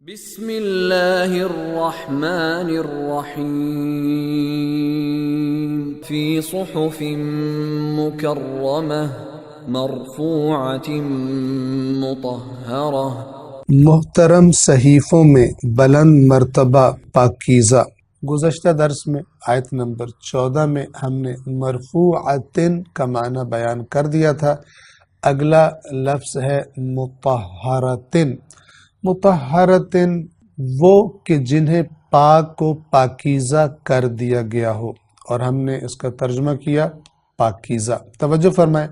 بسم اللہ الرحمن الرحیم فی صحف مکرمہ مرفوعۃ مطہرہ، محترم صحیفوں میں بلند مرتبہ پاکیزہ۔ گزشتہ درس میں آیت نمبر 14 میں ہم نے مرفوعۃ کا معنی بیان کر دیا تھا۔ اگلا لفظ ہے مطہرۃ۔ مطہرۃ وہ کہ جنہیں پاک و پاکیزہ کر دیا گیا ہو، اور ہم نے اس کا ترجمہ کیا پاکیزہ۔ توجہ فرمائیں،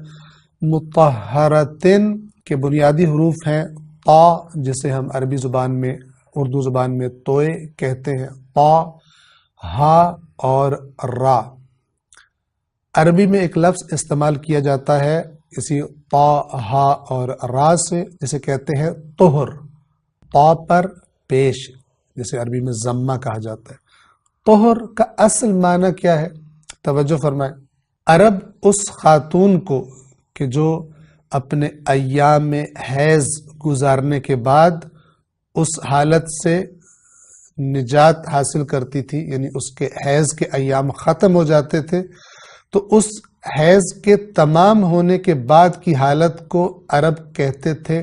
مطہرۃ کے بنیادی حروف ہیں طا، جسے ہم عربی زبان میں اردو زبان میں توئے کہتے ہیں، طا، ہا اور را۔ عربی میں ایک لفظ استعمال کیا جاتا ہے اسی طا، ہا اور را سے، جسے کہتے ہیں طہر۔ طا پر پیش، جسے عربی میں ضمہ کہا جاتا ہے۔ طہر کا اصل معنی کیا ہے؟ توجہ فرمائیں، عرب اس خاتون کو کہ جو اپنے ایام حیض گزارنے کے بعد اس حالت سے نجات حاصل کرتی تھی، یعنی اس کے حیض کے ایام ختم ہو جاتے تھے، تو اس حیض کے تمام ہونے کے بعد کی حالت کو عرب کہتے تھے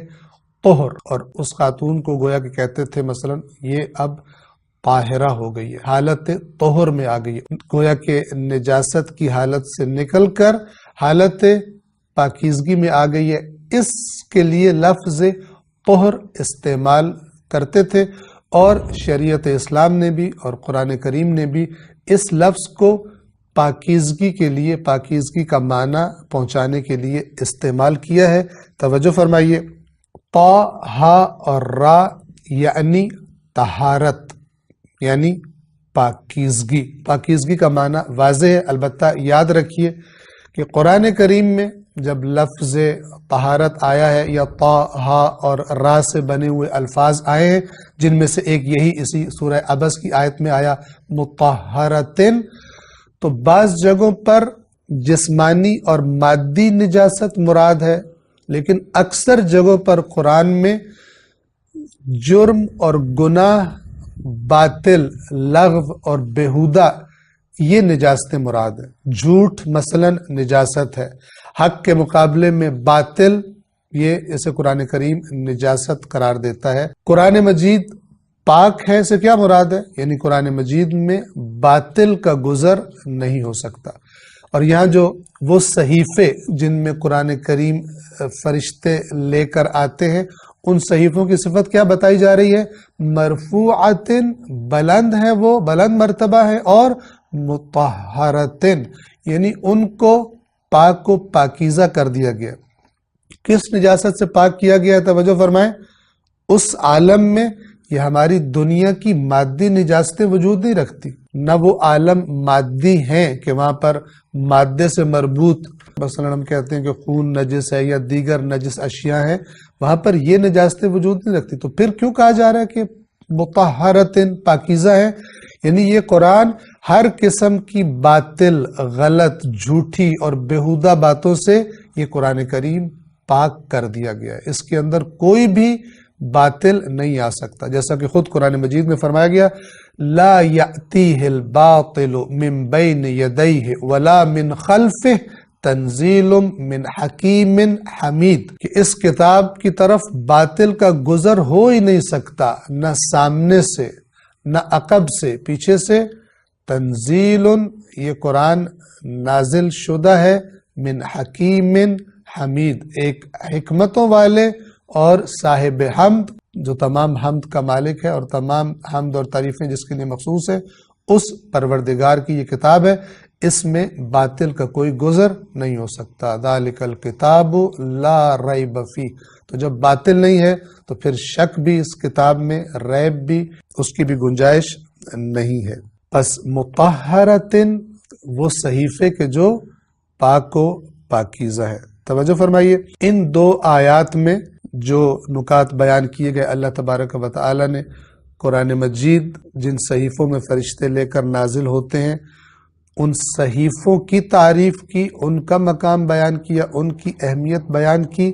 طہر، اور اس خاتون کو گویا کہ کہتے تھے مثلا یہ اب طاہرہ ہو گئی ہے، حالت طہر میں آ گئی ہے، گویا کہ نجاست کی حالت سے نکل کر حالت پاکیزگی میں آ گئی ہے۔ اس کے لیے لفظ طہر استعمال کرتے تھے، اور شریعت اسلام نے بھی اور قرآن کریم نے بھی اس لفظ کو پاکیزگی کے لیے، پاکیزگی کا معنی پہنچانے کے لیے استعمال کیا ہے۔ توجہ فرمائیے، طا، ہا اور را یعنی طہارت، یعنی پاکیزگی۔ پاکیزگی کا معنی واضح ہے، البتہ یاد رکھیے کہ قرآن کریم میں جب لفظ طہارت آیا ہے، یا طا، ہا اور را سے بنے ہوئے الفاظ آئے ہیں، جن میں سے ایک یہی اسی سورہ عبس کی آیت میں آیا مطہرۃ، تو بعض جگہوں پر جسمانی اور مادی نجاست مراد ہے، لیکن اکثر جگہوں پر قرآن میں جرم اور گناہ، باطل، لغو اور بیہودہ، یہ نجاستیں مراد ہیں۔ جھوٹ مثلا نجاست ہے، حق کے مقابلے میں باطل، یہ اسے قرآن کریم نجاست قرار دیتا ہے۔ قرآن مجید پاک ہے سے کیا مراد ہے؟ یعنی قرآن مجید میں باطل کا گزر نہیں ہو سکتا۔ اور یہاں جو وہ صحیفے جن میں قرآن کریم فرشتے لے کر آتے ہیں، ان صحیفوں کی صفت کیا بتائی جا رہی ہے؟ مرفوعۃ، بلند ہے، وہ بلند مرتبہ ہے، اور مطہرۃ یعنی ان کو پاک و پاکیزہ کر دیا گیا۔ کس نجاست سے پاک کیا گیا ہے؟ توجہ فرمائیں، اس عالم میں یہ ہماری دنیا کی مادی نجاستیں وجود نہیں رکھتی، نہ وہ عالم مادی ہیں کہ وہاں پر مادے سے مربوط، مثلا ہم کہتے ہیں کہ خون نجس ہے یا دیگر نجس اشیاء ہیں، وہاں پر یہ نجاستیں وجود نہیں رکھتی۔ تو پھر کیوں کہا جا رہا ہے کہ مطہرۃ، پاکیزہ ہے؟ یعنی یہ قرآن ہر قسم کی باطل، غلط، جھوٹی اور بیہودہ باتوں سے یہ قرآن کریم پاک کر دیا گیا ہے۔ اس کے اندر کوئی بھی باطل نہیں آ سکتا، جیسا کہ خود قرآن مجید میں فرمایا گیا لا یأتیہ الباطل من بین یدیہ ولا من خلفہ تنزیل من حکیم حمید، کہ اس کتاب کی طرف باطل کا گزر ہو ہی نہیں سکتا، نہ سامنے سے، نہ عقب سے، پیچھے سے۔ تنزیل، یہ قرآن نازل شدہ ہے، من حکیم حمید، ایک حکمتوں والے اور صاحب حمد، جو تمام حمد کا مالک ہے اور تمام حمد اور تعریفیں جس کے لیے مخصوص ہے، اس پروردگار کی یہ کتاب ہے، اس میں باطل کا کوئی گزر نہیں ہو سکتا۔ ذالک الکتاب لا ریب فیہ، تو جب باطل نہیں ہے تو پھر شک بھی اس کتاب میں، ریب بھی، اس کی بھی گنجائش نہیں ہے۔ پس مطہرۃ وہ صحیفے کے جو پاک و پاکیزہ ہے۔ توجہ فرمائیے، ان دو آیات میں جو نکات بیان کیے گئے، اللہ تبارک و تعالی نے قرآن مجید جن صحیفوں میں فرشتے لے کر نازل ہوتے ہیں، ان صحیفوں کی تعریف کی، ان کا مقام بیان کیا، ان کی اہمیت بیان کی،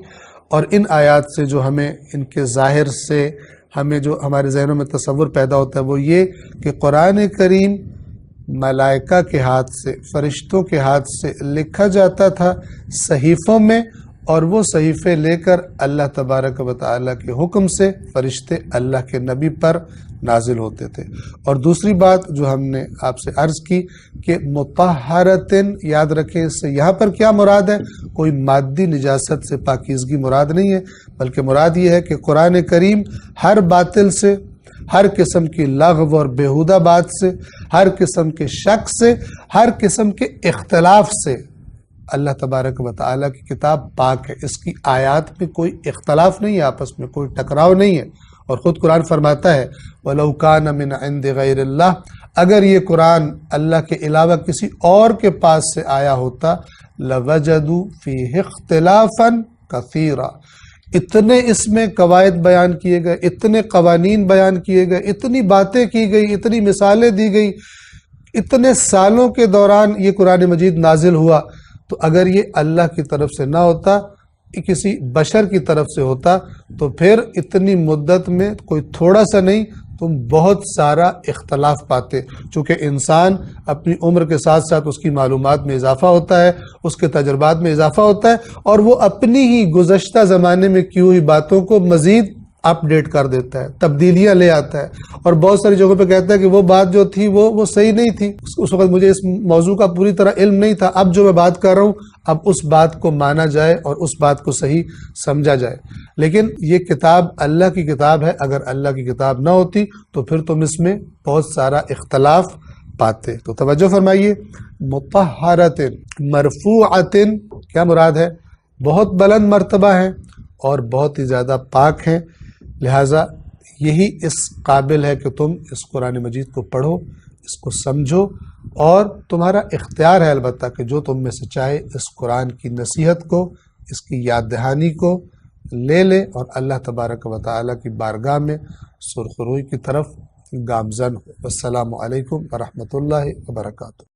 اور ان آیات سے جو ہمیں ان کے ظاہر سے ہمیں جو ہمارے ذہنوں میں تصور پیدا ہوتا ہے وہ یہ کہ قرآن کریم ملائکہ کے ہاتھ سے، فرشتوں کے ہاتھ سے لکھا جاتا تھا صحیفوں میں، اور وہ صحیفے لے کر اللہ تبارک و تعالیٰ کے حکم سے فرشتے اللہ کے نبی پر نازل ہوتے تھے۔ اور دوسری بات جو ہم نے آپ سے عرض کی کہ مطہرتن، یاد رکھیں اس سے یہاں پر کیا مراد ہے؟ کوئی مادی نجاست سے پاکیزگی مراد نہیں ہے، بلکہ مراد یہ ہے کہ قرآن کریم ہر باطل سے، ہر قسم کی لغو اور بیہودہ بات سے، ہر قسم کے شک سے، ہر قسم کے اختلاف سے، اللہ تبارک و تعالیٰ کی کتاب پاک ہے۔ اس کی آیات میں کوئی اختلاف نہیں ہے، آپس میں کوئی ٹکراؤ نہیں ہے۔ اور خود قرآن فرماتا ہے وَلَوْ كَانَ مِنْ عِنْدِ غَيْرِ اللَّهِ، اگر یہ قرآن اللہ کے علاوہ کسی اور کے پاس سے آیا ہوتا لَوَجَدُوا فِيهِ اخْتِلَافًا كَثِيرًا، اتنے اس میں قواعد بیان کیے گئے، اتنے قوانین بیان کیے گئے، اتنی باتیں کی گئی، اتنی مثالیں دی گئی، اتنے سالوں کے دوران یہ قرآن مجید نازل ہوا، تو اگر یہ اللہ کی طرف سے نہ ہوتا، کسی بشر کی طرف سے ہوتا، تو پھر اتنی مدت میں کوئی تھوڑا سا نہیں، تم بہت سارا اختلاف پاتے۔ چونکہ انسان اپنی عمر کے ساتھ ساتھ اس کی معلومات میں اضافہ ہوتا ہے، اس کے تجربات میں اضافہ ہوتا ہے، اور وہ اپنی ہی گزشتہ زمانے میں کی ہوئی باتوں کو مزید اپ ڈیٹ کر دیتا ہے، تبدیلیاں لے آتا ہے، اور بہت ساری جگہوں پہ کہتا ہے کہ وہ بات جو تھی وہ صحیح نہیں تھی، اس وقت مجھے اس موضوع کا پوری طرح علم نہیں تھا، اب جو میں بات کر رہا ہوں اب اس بات کو مانا جائے اور اس بات کو صحیح سمجھا جائے۔ لیکن یہ کتاب اللہ کی کتاب ہے، اگر اللہ کی کتاب نہ ہوتی تو پھر تم اس میں بہت سارا اختلاف پاتے۔ تو توجہ فرمائیے، مطہرۃ مرفوعۃ کیا مراد ہے؟ بہت بلند مرتبہ ہیں اور بہت ہی زیادہ پاک ہیں، لہٰذا یہی اس قابل ہے کہ تم اس قرآن مجید کو پڑھو، اس کو سمجھو، اور تمہارا اختیار ہے البتہ کہ جو تم میں سے چاہے اس قرآن کی نصیحت کو، اس کی یاد دہانی کو لے لے اور اللہ تبارک و تعالیٰ کی بارگاہ میں سرخروئی کی طرف گامزن ہو۔ السلام علیکم ورحمۃ اللہ وبرکاتہ۔